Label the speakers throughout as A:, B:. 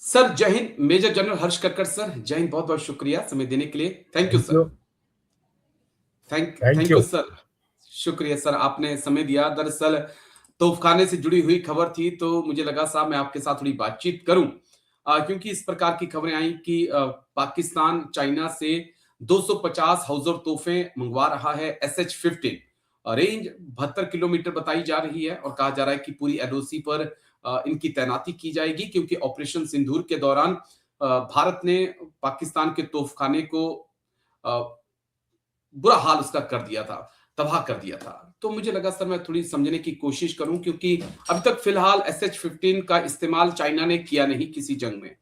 A: Sir जय Hind, major general हर्ष Kakkar sir, जय हिंद, बहुत-बहुत शुक्रिया समय देने के लिए। Thank you
B: thank you.
A: Sir.
B: Thank
A: thank you
B: you.
A: Sir. शुक्रिया सर, आपने समय दिया। दरअसल तोपखाने से जुड़ी हुई खबर थी, तो मुझे लगा साहब मैं आपके साथ थोड़ी बातचीत करूँ। क्योंकि इस प्रकार की खबरें आई कि पाकिस्तान चाइना से 250 हाउज़र तोहफ़े मँगवा रहा है एसएच-15। रेंज 72 किलोमीटर बताई जा रही है और कहा जा रहा है कि पूरी एलओसी पर इनकी तैनाती की जाएगी, क्योंकि ऑपरेशन सिंदूर के दौरान भारत ने पाकिस्तान के तोपखाने को अ, बुरा हाल उसका कर दिया था, तबाह कर दिया था। तो मुझे लगा सर मैं थोड़ी समझने की कोशिश करूँ, क्योंकि अभी तक फ़िलहाल एसएच-15 का इस्तेमाल चाइना ने किया नहीं किसी जंग में।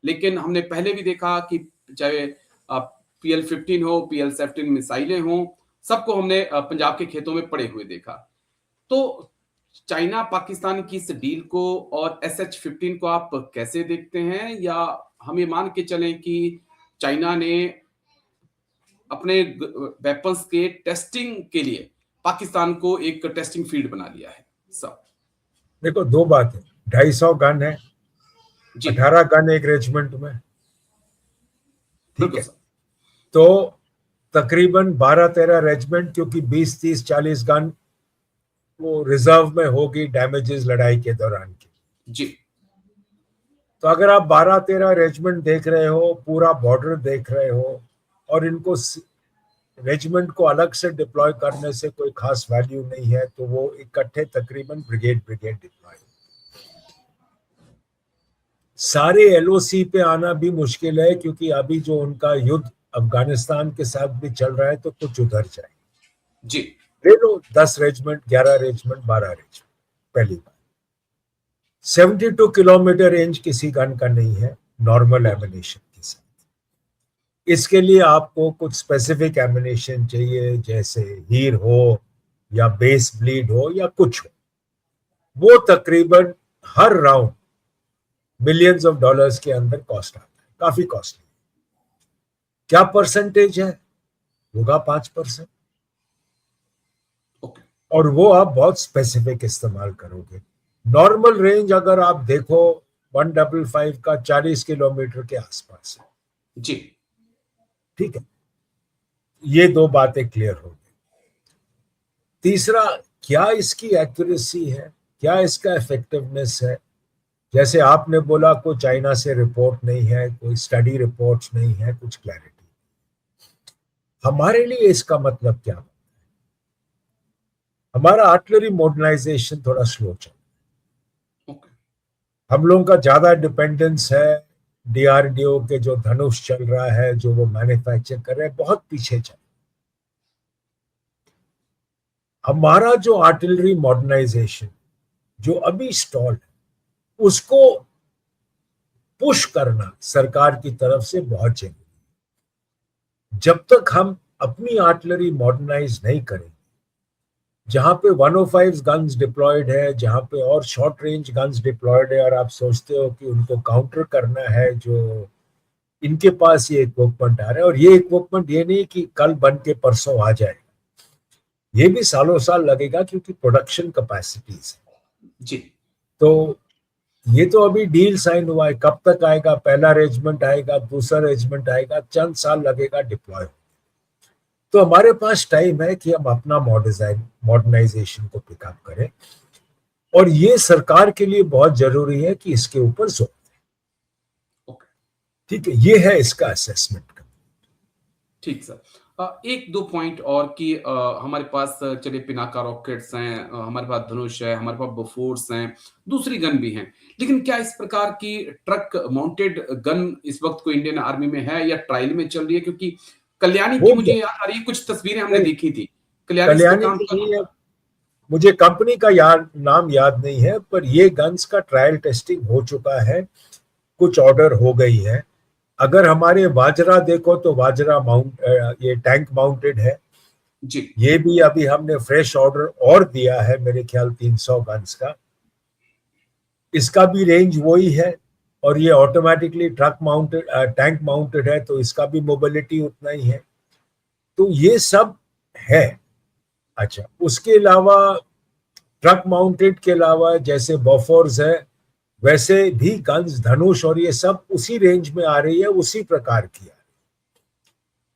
A: लेकिन हमने पहले भी देखा कि चाहे अ, पीएल-15 हो, पीएल-17 मिसाइलें हों, सबको हमने पंजाब के खेतों में पड़े हुए देखा। तो चाइना पाकिस्तान की इस डील को और एसएच-15 को आप कैसे देखते हैं? या हम ये मान के चलें कि चाइना ने अपने वेपन्स के टेस्टिंग के लिए पाकिस्तान को एक टेस्टिंग फील्ड बना लिया है सब।
B: देखो, दो बात है। 250 गन है,
A: जी
B: 18 गन एक रेजिमेंट में। ठीक
A: बिल्कुल
B: है।
A: सर।
B: तो तकरीबन 12-13 रेजिमेंट, क्योंकि 20-30-40 गन वो रिजर्व में होगी डैमेजेस लड़ाई के दौरान की।
A: जी
B: तो अगर आप 12-13 रेजिमेंट देख रहे हो, पूरा बॉर्डर देख रहे हो, और इनको रेजिमेंट को अलग से डिप्लॉय करने से कोई खास वैल्यू नहीं है, तो वो इकट्ठे तकरीबन ब्रिगेड ब्रिगेड डिप्लॉय। सारे एलओसी पे आना भी मुश्किल है, क्योंकि अभी जो उनका युद्ध अफगानिस्तान के साथ भी चल रहा है, तो कुछ उधर जाए।
A: जी
B: ले लो 10 रेजिमेंट, 11 रेजिमेंट, 12 रेजिमेंट। पहली बात, 72 किलोमीटर रेंज किसी गन का नहीं है नॉर्मल
A: ओके
B: एमिनेशन के साथ। इसके लिए आपको कुछ स्पेसिफिक एमिनेशन चाहिए, जैसे हीर हो या बेस ब्लीड हो या कुछ हो। वो तकरीबन हर राउंड मिलियंस ऑफ डॉलर्स के अंदर कॉस्ट आता है, काफी कॉस्टली। क्या परसेंटेज है? होगा 5%।
A: ओके
B: और वो आप बहुत स्पेसिफिक इस्तेमाल करोगे। नॉर्मल रेंज अगर आप देखो 155 का 40 किलोमीटर के आसपास है।
A: जी
B: ठीक है, ये दो बातें क्लियर हो गई। तीसरा, क्या इसकी एक्यूरेसी है, क्या इसका इफेक्टिवनेस है? जैसे आपने बोला, कोई चाइना से रिपोर्ट नहीं है, कोई स्टडी रिपोर्ट्स नहीं है, कुछ क्लैरिटी। हमारे लिए इसका मतलब क्या? हमारा आर्टिलरी मॉडर्नाइजेशन थोड़ा स्लो चल।
A: ओके
B: हम लोगों का ज्यादा डिपेंडेंस है डीआरडीओ के, जो धनुष चल रहा है, जो वो मैन्युफैक्चर कर रहे हैं, बहुत पीछे चल। हमारा जो आर्टिलरी मॉडर्नाइजेशन जो अभी स्टॉल है, उसको पुश करना सरकार की तरफ से बहुत जरूरी है। जब तक हम अपनी आर्टिलरी मॉडर्नाइज नहीं करें, जहां पे 105 गन्स डिप्लॉयड है, जहां पे और शॉर्ट रेंज गन्स डिप्लॉयड है, और आप सोचते हो कि उनको काउंटर करना है, जो इनके पास ये इक्विपमेंट आ रहा है, और ये इक्विपमेंट ये नहीं कि कल बन के परसों आ जाए, ये भी सालों साल लगेगा, क्योंकि प्रोडक्शन कैपेसिटीज है।
A: जी
B: तो ये तो अभी डील साइन हुआ है, कब तक आएगा? पहला रेजिमेंट आएगा, दूसरा रेजिमेंट आएगा, चंद साल लगेगा डिप्लॉय। तो हमारे पास टाइम है कि हम अपना मॉडर्नाइजेशन को पिकअप करें, और ये सरकार के लिए बहुत जरूरी है कि इसके ऊपर जोर।
A: ओके
B: ठीक है, ये है इसका असेसमेंट का।
A: ठीक सर। एक दो पॉइंट और कि हमारे पास चलिए पिनाका रॉकेट्स हैं, हमारे पास धनुष है, हमारे पास बोफोर्स हैं, दूसरी गन भी हैं। लेकिन क्या इस प्रकार की ट्रक माउंटेड गन इस वक्त को इंडियन आर्मी में है या ट्रायल में चल रही है? क्योंकि कल्याणी की
B: हो
A: मुझे
B: गया।
A: याद आ रही है, कुछ तस्वीरें हमने
B: नहीं,
A: देखी थी। कल्याणी इस पे
B: कल्याणी
A: काम
B: की
A: कर
B: नहीं
A: रहा
B: है,
A: था।
B: मुझे कंपनी का नाम याद नहीं है, पर ये गन्स का ट्रायल टेस्टिंग हो चुका है, कुछ ऑर्डर हो गई है। अगर हमारे वाजरा देखो, तो वाजरा ये टैंक माउंटेड है।
A: जी
B: ये भी अभी हमने फ्रेश ऑर्डर और दिया है, मेरे ख्याल 300 गन्स का। इसका भी रेंज वही है, और ये automatically truck mounted, tank mounted है, तो इसका भी मोबिलिटी उतना ही है। तो ये सब है। अच्छा, उसके अलावा ट्रक माउंटेड के अलावा जैसे बफोर्स है, वैसे भी गन्स, धनुष और ये सब उसी रेंज में आ रही है, उसी प्रकार की आ रही है।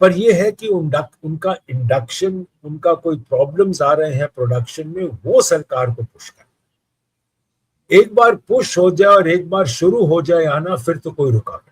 B: पर ये है कि उनका इंडक्शन, उनका कोई प्रॉब्लम्स आ रहे हैं प्रोडक्शन में, वो सरकार को पुश कर। एक बार पुश हो जाए और एक बार शुरू हो जाए आना, फिर तो कोई रुकावट